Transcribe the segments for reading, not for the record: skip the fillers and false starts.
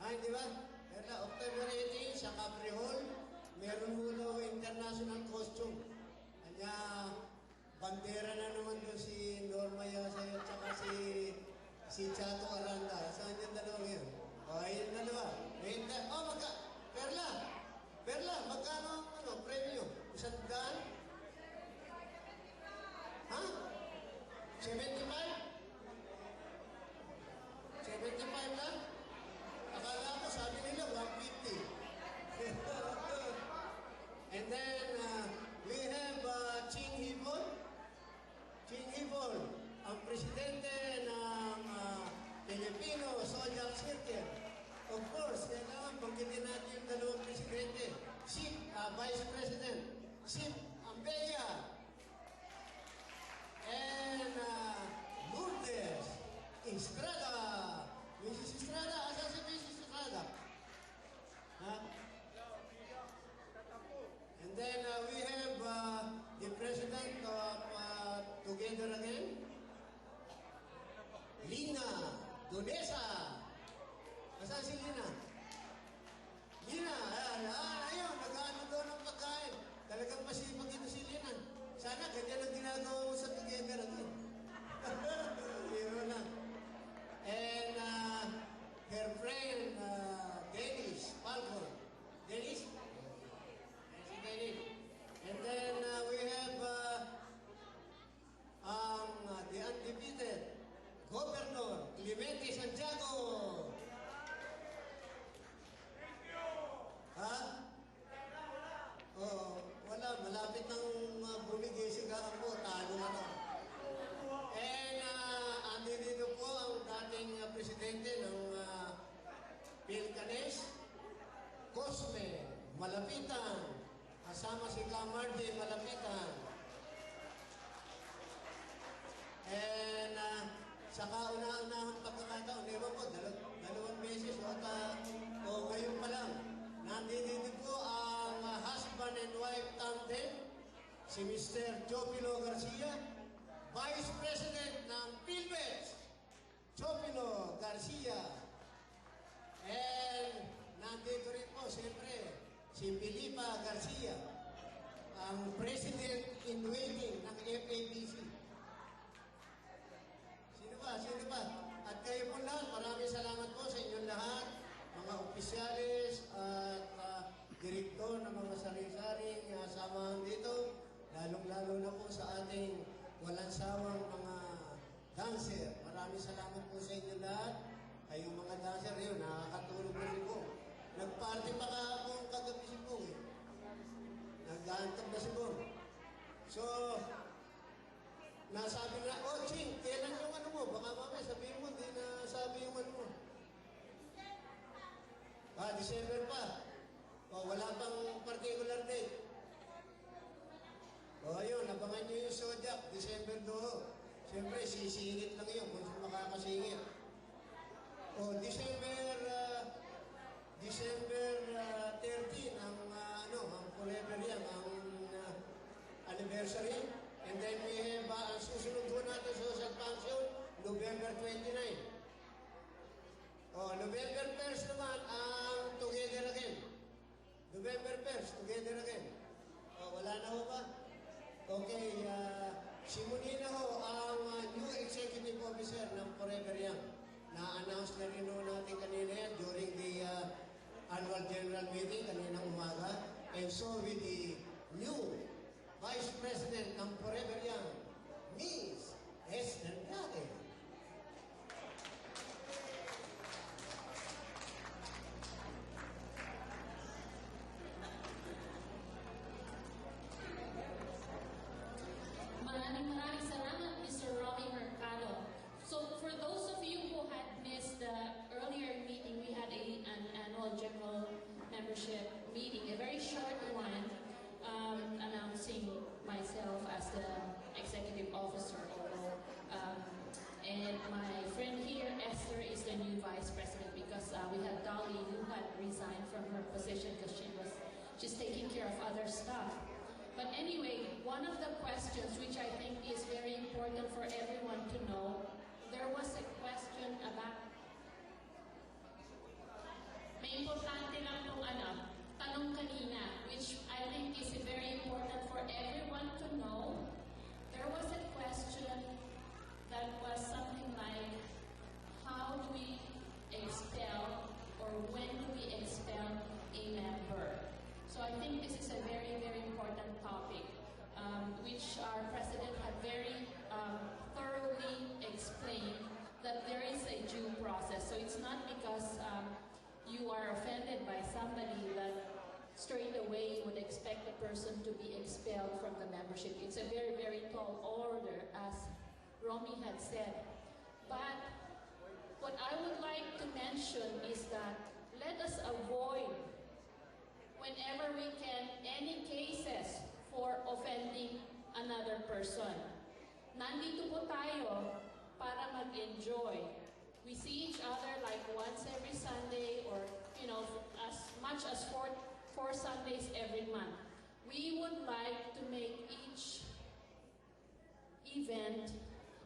Ay, di ba? Pero October 18 sa Capri Hall, meron hula international costume. Kanya, bandera na naman doon si Norma Yasayo at saka si Chato Aranda. Saan yung dalawang yun? O, ayun dalawa. Perla, magkano ang premyo? 100? Ha? 75? 75 lang? Akala ko, sabi nila, 150. And then, we have Ching Hibon. Ching Hibon, ang presidente ng Filipino Zodiac Circle. Of course, kailangan banggitin natin yung dalawang presidente. Vice President, Sip Ambeya. And Lourdes Estrada. Mrs. Estrada, asa si Mrs. Estrada? And then we have the president of Together Again, Lina Donesa. Asan si Lina? Lina, ayun, nag-ano doon ng pagkain. Talagang masipag ito si Lina. Sana ganyan ang ginagawa mo sa Together Again. Yun lang. And her friend, Dennis Falcon. Dennis? Si Dennis. And then we have the undefeated Governor Clemente Santiago. Ha? Oh, wala. Malapit ng bumigay si Gaambo. Talo na to. And andito po ang dating presidente ng Pilcanes, Cosme Malapitan. Kasama si Camarde Malapitan. And sa kauna-unahang pagkakataon, ewan po, dalawang beses o ngayon pa lang, nandito po ang husband and wife tandem, si Mr. Jopilo Garcia, Vice President ng PhilBets, Jopilo Garcia. And nandito rin po, siyempre, si Filipa Garcia, ang President-in-Waiting ng FABC. Sino ba? At kayo po lahat, maraming salamat po sa inyong lahat, mga opisyalis at direktor ng mga sari-saring samahan dito, lalong-lalo na po sa ating walang sawang mga dancer. Maraming salamat po sa inyo lahat. Kayong mga dancer yun, nakakatulog na si Bong. Nag-party pa kahapon kagabi si Bong eh. Nag-aantap na si Bong. So, nasabi na, oh, Ching, kailan yung ano mo? Baka mamaya sabihin mo, hindi na sabi yung ano mo. December pa. O, wala pang particular date. O, ayun, abangan nyo yung Zodiac, December 2. Siyempre, sisingit lang yun kung makakasingit. O, December 13, ang Forever Young, ang anniversary. And then we have, ang susunod po natin social function, November 29. O, November 1st naman, ang Together Again. November 1st, Together Again. O, wala na ho ba? Okay, simunin na ho ang new executive officer ng Forever Young. Na-announce na rin ho natin kanina yan during the annual general meeting kaninang umaga. And so with the new Vice President ng Forever Young, Miss Esther Dade. Maraming salamat, Mr. Romy Mercado. So for those of you who had missed the earlier meeting, we had an annual general membership meeting, a very short one, announcing myself as the executive officer. And my friend here, Esther, is the new vice president because we had Dolly who had resigned from her position because she's taking care of other stuff. But anyway, one of the questions which I think is very important for everyone to know, there was a question about which I think is very important for everyone to know. There was a question that was something like, how do we expel or when do we expel a member? So I think this is a very, very important topic, which our president had very thoroughly explained that there is a due process. So it's not because you are offended by somebody that straight away you would expect the person to be expelled from the membership. It's a very, very tall order, as Romy had said. But what I would like to mention is that let us avoid, whenever we can, any cases for offending another person. Nandito po tayo para mag-enjoy. We see each other like once every Sunday or, as much as four Sundays every month. We would like to make each event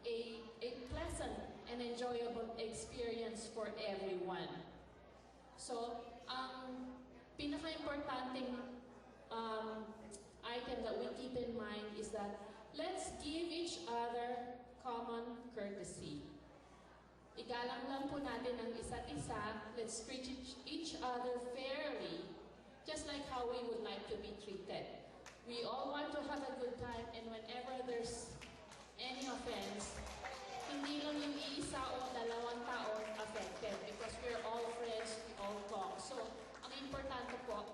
a pleasant and enjoyable experience for everyone. So, ang pinaka-importanting item that we keep in mind is that let's give each other common courtesy. Igalang lang po natin ang isa't isa. Let's treat each other fairly, just like how we would like to be treated. We all want to have a good time, and whenever there's any offense, hindi lang yung isa o dalawang tao affected because we're all friends, we all talk. So, ang importante po,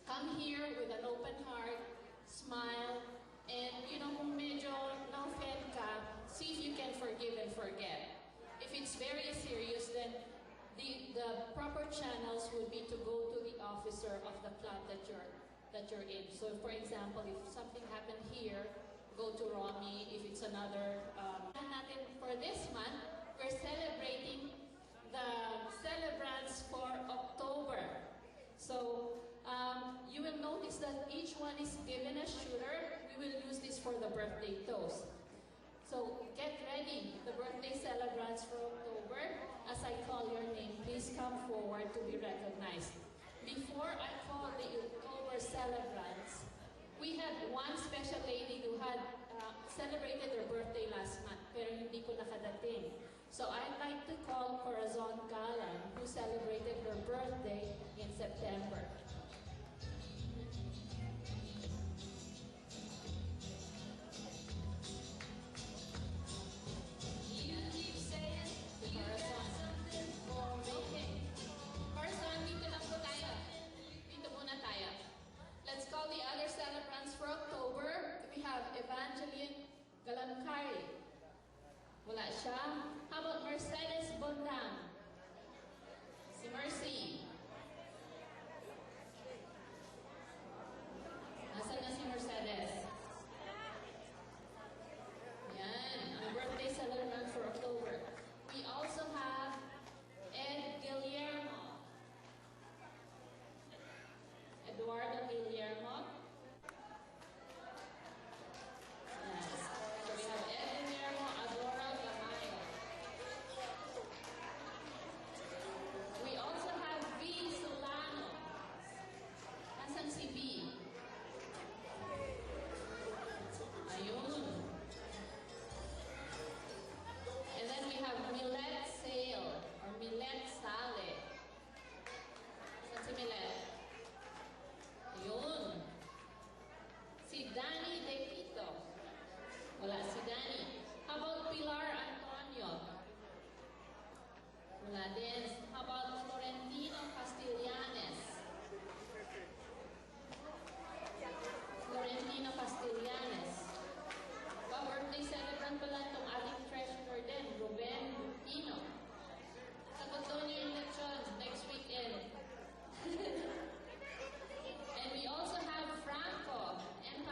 come here with an open heart, smile, and kung medyo na-offend ka, see if you can forgive and forget. If it's very serious, then the proper channels would be to go to the officer of the club that you're in. So, for example, if something happened here, go to Romy. If it's another, for this month, we're celebrating the celebrants for October. So, you will notice that each one is given a shooter. We will use this for the birthday toast. So, get ready, the birthday celebrants for October. As I call your name, please come forward to be recognized. Before I call the October celebrants, we had one special lady who had celebrated her birthday last month, pero hindi po nakadating. So I'd like to call Corazon Galan, who celebrated her birthday in September.